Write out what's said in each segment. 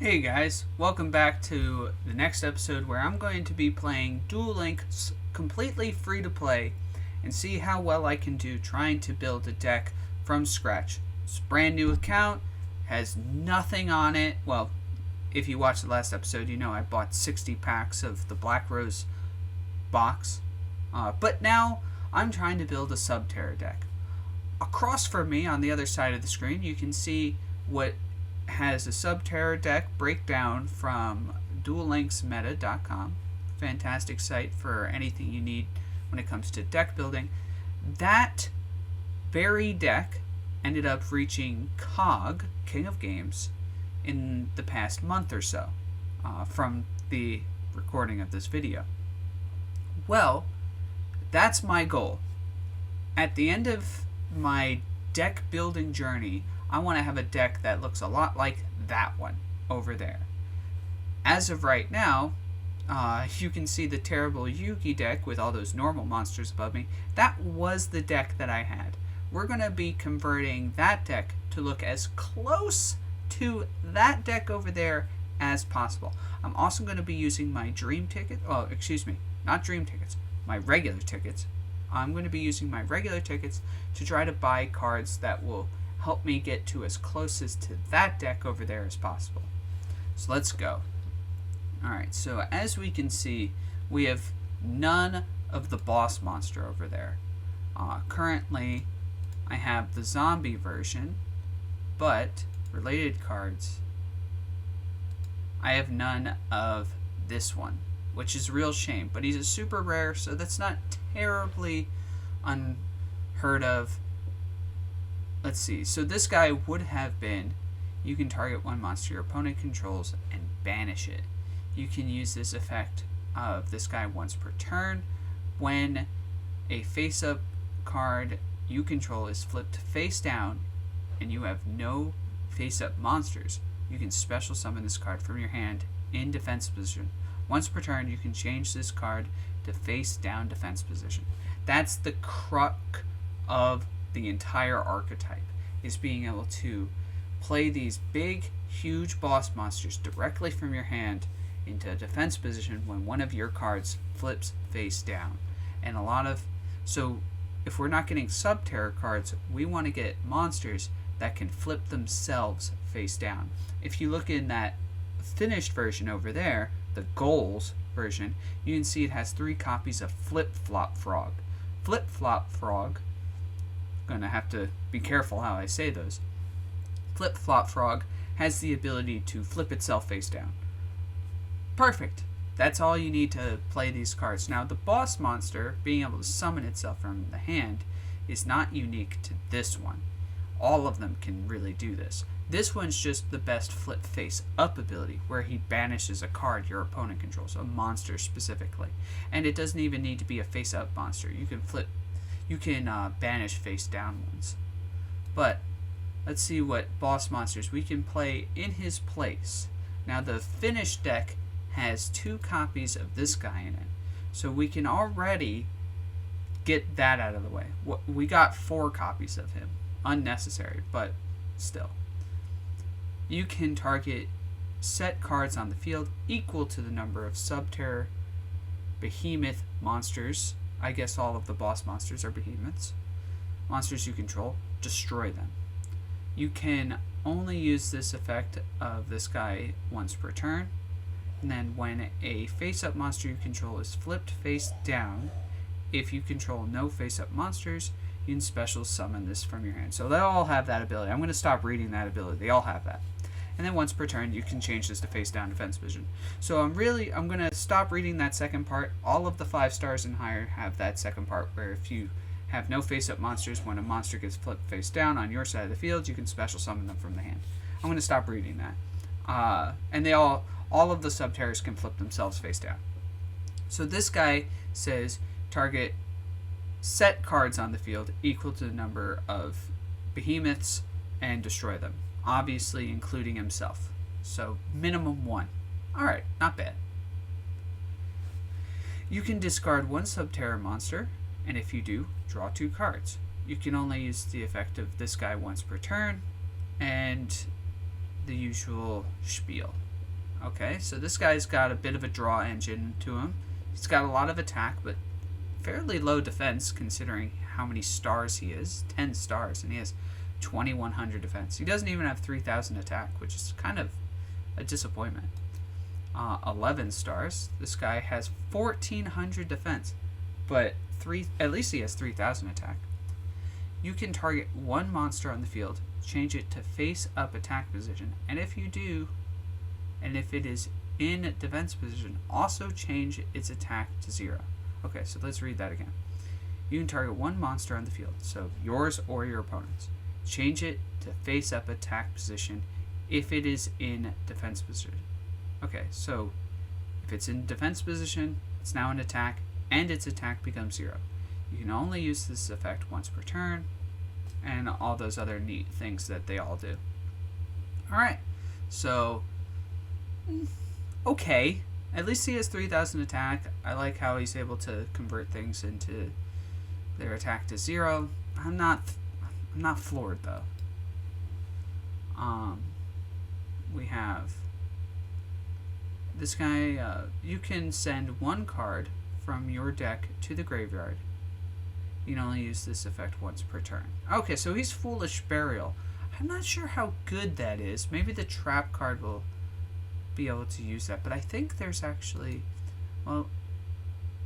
Hey guys, welcome back to the next episode where I'm going to be playing Duel Links completely free to play and see how well I can do trying to build a deck from scratch. It's a brand new account, has nothing on it. Well, if you watched the last episode, you know I bought 60 packs of the Black Rose box. But now I'm trying to build a Subterra deck. Across from me on the other side of the screen, you can see what has a Subterra deck breakdown from duellinksmeta.com. Fantastic site for anything you need when it comes to deck building. That very deck ended up reaching COG, King of Games, in the past month or so from the recording of this video. Well, that's my goal. At the end of my deck building journey, I want to have a deck that looks a lot like that one over there. As of right now, you can see the terrible Yugi deck with all those normal monsters above me. That was the deck that I had. We're going to be converting that deck to look as close to that deck over there as possible. I'm also going to be using my dream ticket. Oh, excuse me, not dream tickets, my regular tickets. I'm going to be using my regular tickets to try to buy cards that will help me get to as close as to that deck over there as possible. So let's go. Alright, so as we can see, we have none of the boss monster over there. Currently, I have the zombie version, but related cards, I have none of this one, which is a real shame. But he's a super rare, so that's not terribly unheard of. Let's see. So this guy would have been, you can target one monster your opponent controls and banish it. You can use this effect of this guy once per turn when a face-up card you control is flipped face down and you have no face-up monsters. You can special summon this card from your hand in defense position. Once per turn, you can change this card to face down defense position. That's the crux of the entire archetype, is being able to play these big, huge boss monsters directly from your hand into a defense position when one of your cards flips face down. And so if we're not getting Subterra cards, we want to get monsters that can flip themselves face down. If you look in that finished version over there, the goals version, you can see it has 3 copies of Flip Flop Frog. Flip Flop Frog, gonna have to be careful how I say those. Flip Flop Frog has the ability to flip itself face down. Perfect. That's all you need to play these cards. Now, the boss monster being able to summon itself from the hand is not unique to this one. All of them can really do this. This one's just the best flip face up ability, where he banishes a card your opponent controls, a monster specifically. And it doesn't even need to be a face up monster. You can banish face down ones. But let's see what boss monsters we can play in his place. Now, the finished deck has 2 copies of this guy in it, so we can already get that out of the way. We got 4 copies of him. Unnecessary, but still. You can target set cards on the field equal to the number of Subterra behemoth monsters. I guess all of the boss monsters are behemoths. Monsters you control, destroy them. You can only use this effect of this guy once per turn. And then when a face-up monster you control is flipped face down, if you control no face-up monsters, you can special summon this from your hand. So they all have that ability. I'm going to stop reading that ability. They all have that. And then once per turn, you can change this to face down defense position. So I'm going to stop reading that second part. All of the 5 stars and higher have that second part, where if you have no face-up monsters, when a monster gets flipped face down on your side of the field, you can special summon them from the hand. I'm going to stop reading that. And all of the Subterras can flip themselves face down. So this guy says target set cards on the field equal to the number of behemoths and destroy them, obviously including himself. So minimum 1. Alright, not bad. You can discard 1 Subterra monster, and if you do, draw 2 cards. You can only use the effect of this guy once per turn, and the usual spiel. Okay, so this guy's got a bit of a draw engine to him. He's got a lot of attack, but fairly low defense considering how many stars he is. 10 stars, and he has 2,100 defense. He doesn't even have 3,000 attack, which is kind of a disappointment. 11 stars. This guy has 1,400 defense, but at least he has 3,000 attack. You can target one monster on the field, change it to face-up attack position, and if it is in defense position, also change its attack to 0. Okay, so let's read that again. You can target one monster on the field, so yours or your opponent's. Change it to face-up attack position if it is in defense position. Okay, so if it's in defense position, it's now in attack, and its attack becomes 0. You can only use this effect once per turn, and all those other neat things that they all do. Alright, so, okay. At least he has 3,000 attack. I like how he's able to convert things into their attack to 0. I'm not floored, though. We have this guy. You can send one card from your deck to the graveyard. You can only use this effect once per turn. Okay, so he's Foolish Burial. I'm not sure how good that is. Maybe the trap card will be able to use that, but I think there's actually, well,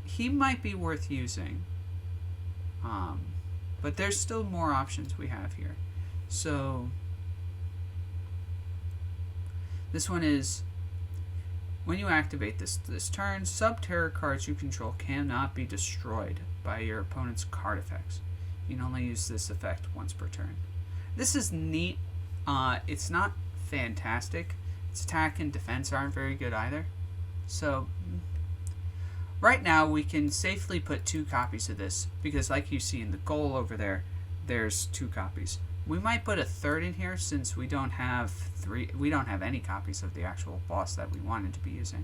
he might be worth using. But there's still more options we have here. So this one is, when you activate this turn, sub-terror cards you control cannot be destroyed by your opponent's card effects. You can only use this effect once per turn. This is neat. It's not fantastic. Its attack and defense aren't very good either. So right now we can safely put 2 copies of this, because like you see in the goal over there, there's 2 copies. We might put a third in here since we don't have any copies of the actual boss that we wanted to be using.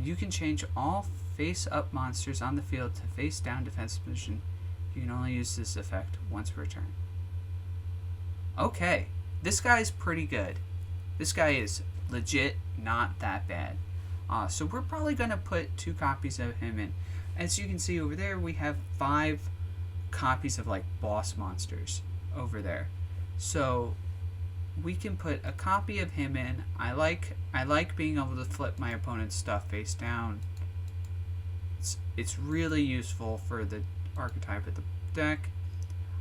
You can change all face-up monsters on the field to face-down defense position. You can only use this effect once per turn. Okay, this guy's pretty good. This guy is legit not that bad. So we're probably going to put 2 copies of him in. As you can see over there, we have 5 copies of like boss monsters over there. So we can put a copy of him in. I like being able to flip my opponent's stuff face down. It's really useful for the archetype of the deck.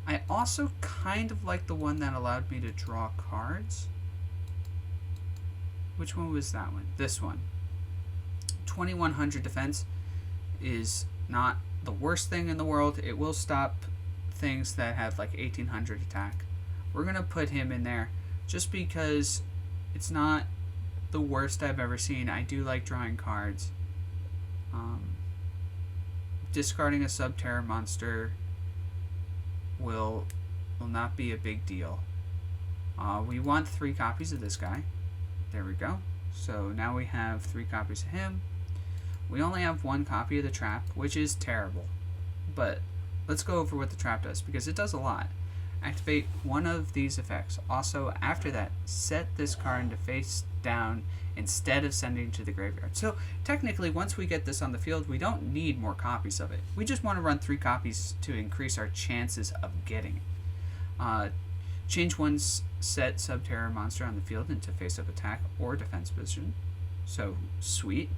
I also kind of like the one that allowed me to draw cards. Which one was that one? This one. 2,100 defense is not the worst thing in the world. It will stop things that have like 1,800 attack. We're going to put him in there just because it's not the worst I've ever seen. I do like drawing cards. Discarding a sub-terror monster will not be a big deal. We want 3 copies of this guy. There we go. So now we have 3 copies of him. We only have 1 copy of the trap, which is terrible. But let's go over what the trap does, because it does a lot. Activate one of these effects. Also, after that, set this card into face down instead of sending it to the graveyard. So technically, once we get this on the field, we don't need more copies of it. We just want to run 3 copies to increase our chances of getting it. Change one set sub-terror monster on the field into face-up attack or defense position. So, sweet.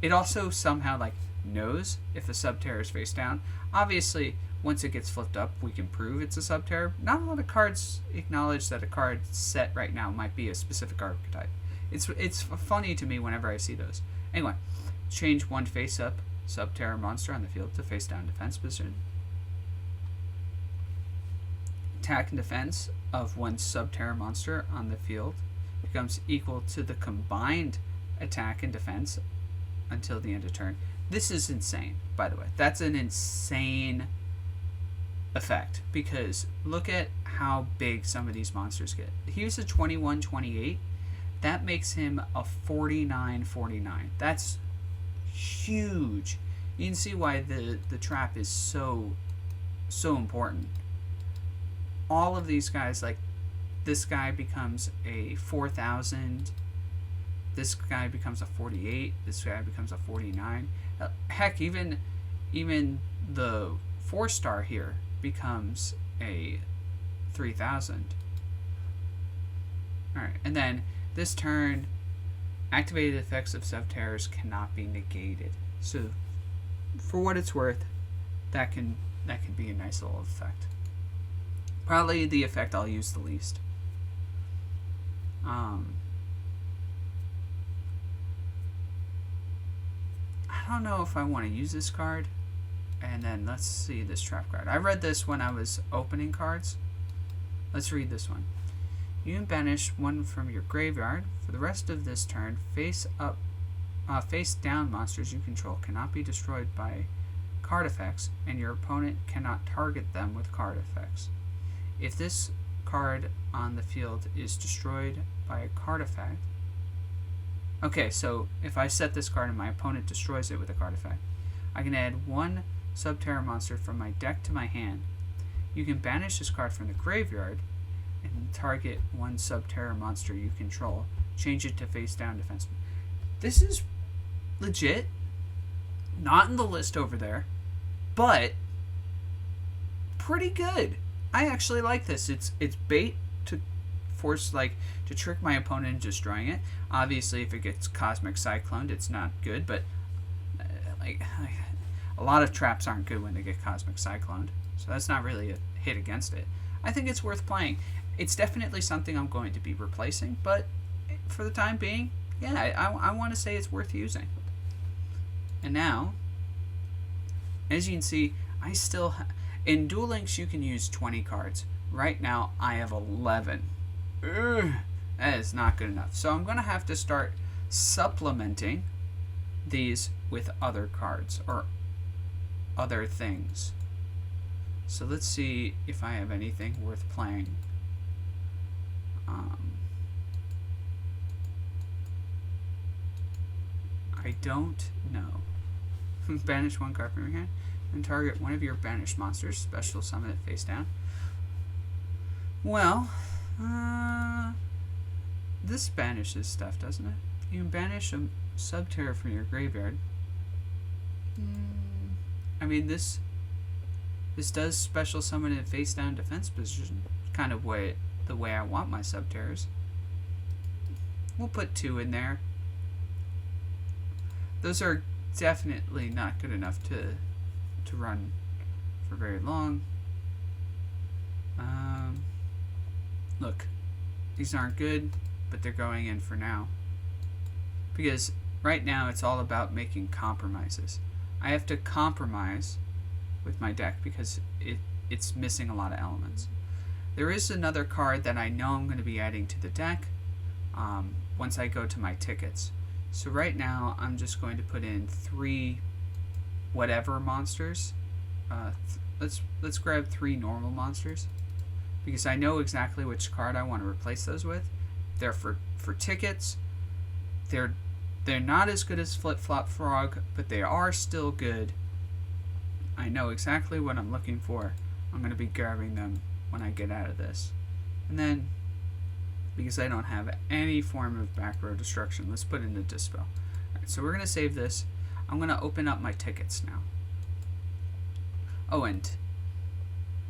It also somehow like knows if a sub-terror is face down. Obviously, once it gets flipped up, we can prove it's a sub-terror. Not a lot of cards acknowledge that a card set right now might be a specific archetype. It's funny to me whenever I see those. Anyway, change one face-up sub-terror monster on the field to face-down defense position. Attack and defense of one sub-terror monster on the field becomes equal to the combined attack and defense until the end of turn. This is insane, by the way. That's an insane effect, because look at how big some of these monsters get. Here's a 21-28. That makes him a 49-49. That's huge. You can see why the trap is so important. All of these guys, like, this guy becomes a 4,000. This guy becomes a 48. This guy becomes a 49. Heck, even the 4-star here becomes a 3,000. Alright, and then this turn, activated effects of sub-terrors cannot be negated. So, for what it's worth, that can be a nice little effect. Probably the effect I'll use the least. I don't know if I want to use this card. And then let's see this trap card. I read this when I was opening cards. Let's read this one. You can banish one from your graveyard. For the rest of this turn, face down monsters you control cannot be destroyed by card effects, and your opponent cannot target them with card effects. If this card on the field is destroyed by a card effect... Okay, so if I set this card and my opponent destroys it with a card effect, I can add one Subterra monster from my deck to my hand. You can banish this card from the graveyard and target one Subterra monster you control. Change it to face down defense. This is legit. Not in the list over there, but pretty good. I actually like this. It's bait to force, to trick my opponent into destroying it. Obviously, if it gets Cosmic Cycloned, it's not good, but a lot of traps aren't good when they get Cosmic Cycloned, so that's not really a hit against it. I think it's worth playing. It's definitely something I'm going to be replacing, but for the time being, yeah, I want to say it's worth using. And now, as you can see, I still in Duel Links you can use 20 cards. Right now I have 11. Ugh, that is not good enough. So I'm going to have to start supplementing these with other cards or other things. So let's see if I have anything worth playing. I don't know. Banish one card from your hand and target one of your banished monsters. Special summon it face down. Well, this banishes stuff, doesn't it? You can banish a Subterra from your graveyard. I mean, this does special summon it face down defense position. Kind of the way I want my Subterras. We'll put 2 in there. Those are definitely not good enough to run for very long. Look, these aren't good, but they're going in for now. Because right now it's all about making compromises. I have to compromise with my deck because it's missing a lot of elements. There is another card that I know I'm going to be adding to the deck once I go to my tickets. So right now I'm just going to put in 3 whatever monsters. Let's grab 3 normal monsters because I know exactly which card I want to replace those with. They're for tickets. They're not as good as Flip Flop Frog, but they are still good. I know exactly what I'm looking for. I'm going to be grabbing them when I get out of this. And then, because I don't have any form of back row destruction, let's put in the Dispel. Alright, so we're going to save this. I'm going to open up my tickets now. Oh, and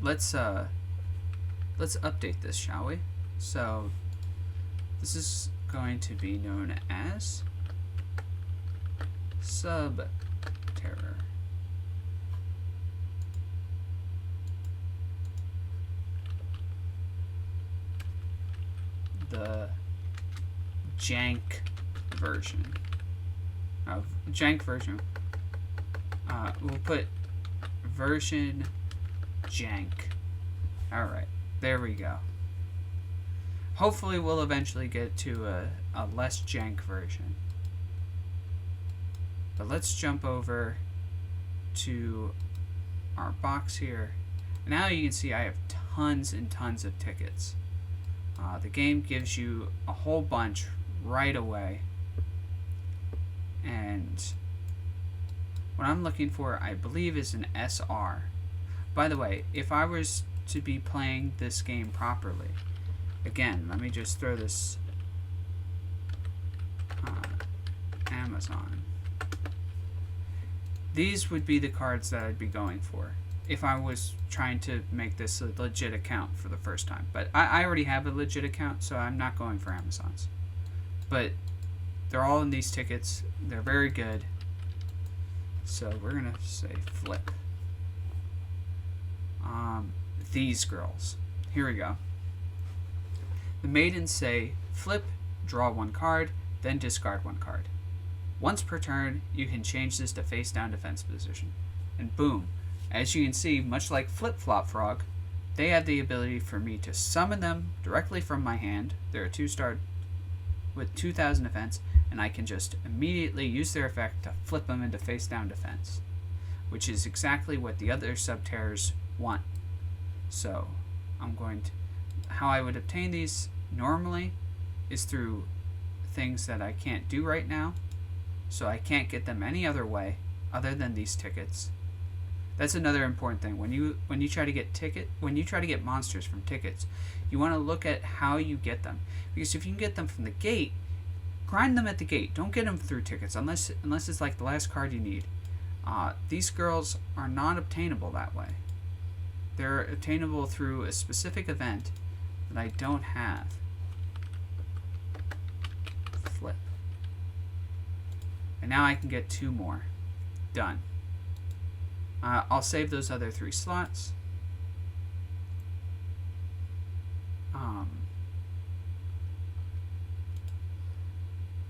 let's update this, shall we? So, this is going to be known as Subterror. The jank version. We'll put version jank. Alright, there we go. Hopefully we'll eventually get to a less jank version. But let's jump over to our box here. Now you can see I have tons and tons of tickets. The game gives you a whole bunch right away. And what I'm looking for, I believe, is an SR. By the way, if I was to be playing this game properly, Again, let me just throw this Amazon. These would be the cards that I'd be going for if I was trying to make this a legit account for the first time. But I already have a legit account, so I'm not going for Amazons. But they're all in these tickets. They're very good. So we're going to say flip. These girls. Here we go. The maidens say flip, draw one card, then discard one card. Once per turn, you can change this to face down defense position. And boom. As you can see, much like Flip Flop Frog, they have the ability for me to summon them directly from my hand. They're a 2-star with 2000 defense, and I can just immediately use their effect to flip them into face down defense, which is exactly what the other Subterrors want. So I'm going to, how I would obtain these normally is through things that I can't do right now. So I can't get them any other way other than these tickets. That's another important thing. When you try to get monsters from tickets, you want to look at how you get them. Because if you can get them from the gate, grind them at the gate. Don't get them through tickets unless it's like the last card you need. These girls are not obtainable that way. They're obtainable through a specific event that I don't have. Flip. And now I can get 2 more. Done. I'll save those other 3 slots.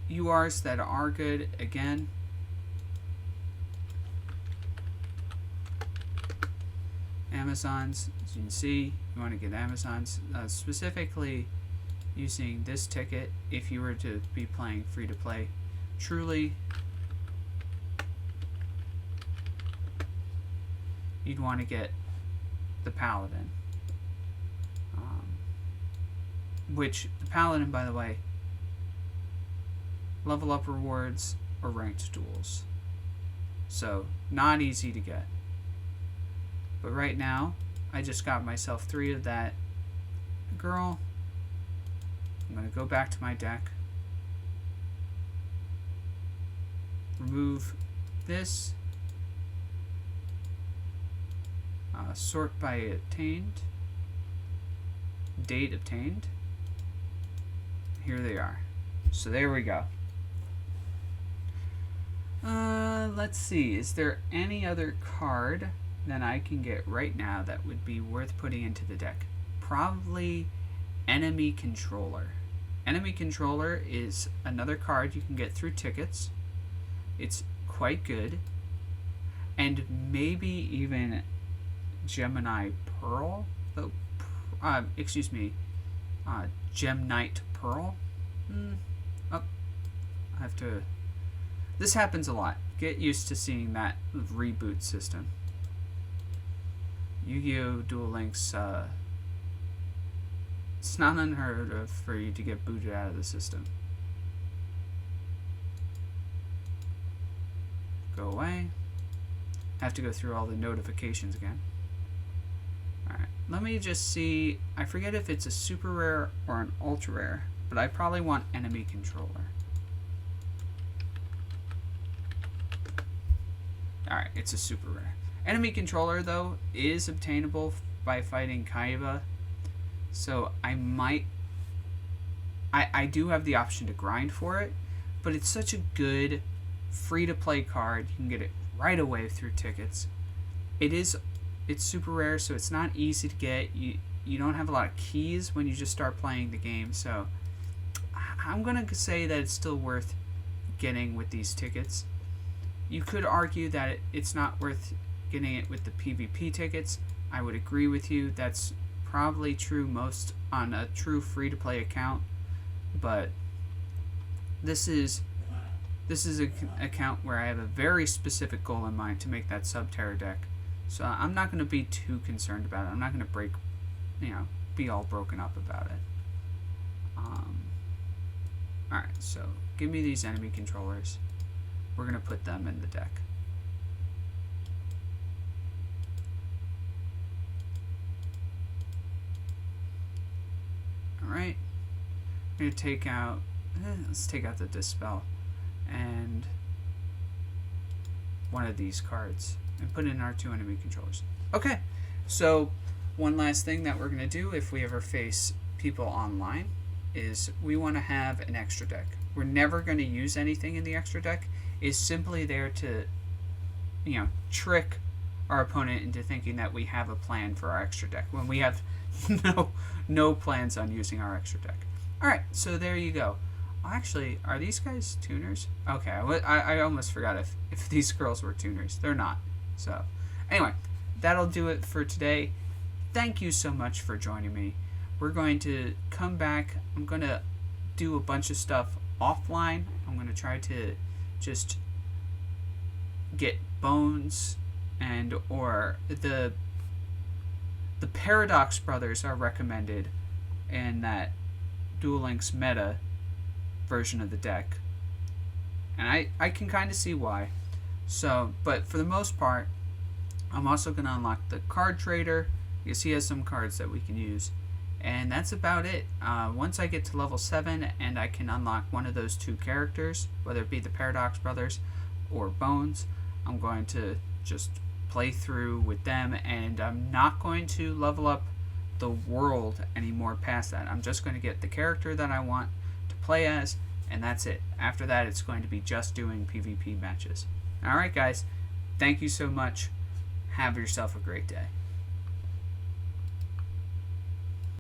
URs that are good, again. Amazons, as you can see, you want to get Amazons, specifically using this ticket if you were to be playing free-to-play. Truly, you'd want to get the Paladin. Which, the Paladin, by the way, level up rewards or ranked duels. So, not easy to get. But right now, I just got myself 3 of that girl. I'm going to go back to my deck. Remove this. Sort by obtained. Date obtained. Here they are. So there we go. Let's see. Is there any other card that I can get right now that would be worth putting into the deck? Probably Enemy Controller. Enemy Controller is another card you can get through tickets. It's quite good. And maybe even Gemini Pearl? Gem Knight Pearl? I have to... This happens a lot. Get used to seeing that reboot system. Yu-Gi-Oh! Duel Links, it's not unheard of for you to get booted out of the system. Go away. Have to go through all the notifications again. Alright, let me just see. I forget if it's a super rare or an ultra rare, but I probably want Enemy Controller. Alright, it's a super rare. Enemy Controller, though, is obtainable by fighting Kaiba. So I might... I do have the option to grind for it, but it's such a good free-to-play card. You can get it right away through tickets. It's super rare, so it's not easy to get. You don't have a lot of keys when you just start playing the game, so I'm going to say that it's still worth getting with these tickets. You could argue that it's not worth getting it with the PvP tickets. I would agree with you. That's probably true most on a true free-to-play account, but this is an account where I have a very specific goal in mind to make that Subterror deck. So I'm not going to be too concerned about it. I'm not going to be all broken up about it. Alright, so give me these enemy controllers. We're going to put them in the deck. Alright. I'm going to take out, let's take out the Dispel and one of these cards and put in our 2 enemy controllers. Okay, so one last thing that we're going to do if we ever face people online is we want to have an extra deck. We're never going to use anything in the extra deck. It's simply there to, trick our opponent into thinking that we have a plan for our extra deck when we have no plans on using our extra deck. Alright, so there you go. Actually, are these guys tuners? Okay, I almost forgot if these girls were tuners. They're not. So, anyway, that'll do it for today. Thank you so much for joining me. We're going to come back. I'm going to do a bunch of stuff offline. I'm going to try to just get bones and or the Paradox Brothers are recommended in that Duel Links meta version of the deck. And I can kind of see why. So, but for the most part, I'm also going to unlock the card trader because he has some cards that we can use. And that's about it. Once I get to level 7 and I can unlock one of those 2 characters, whether it be the Paradox Brothers or Bones, I'm going to just play through with them, and I'm not going to level up the world anymore past that. I'm just going to get the character that I want to play as, and that's it. After that, it's going to be just doing PvP matches. Alright guys, thank you so much. Have yourself a great day.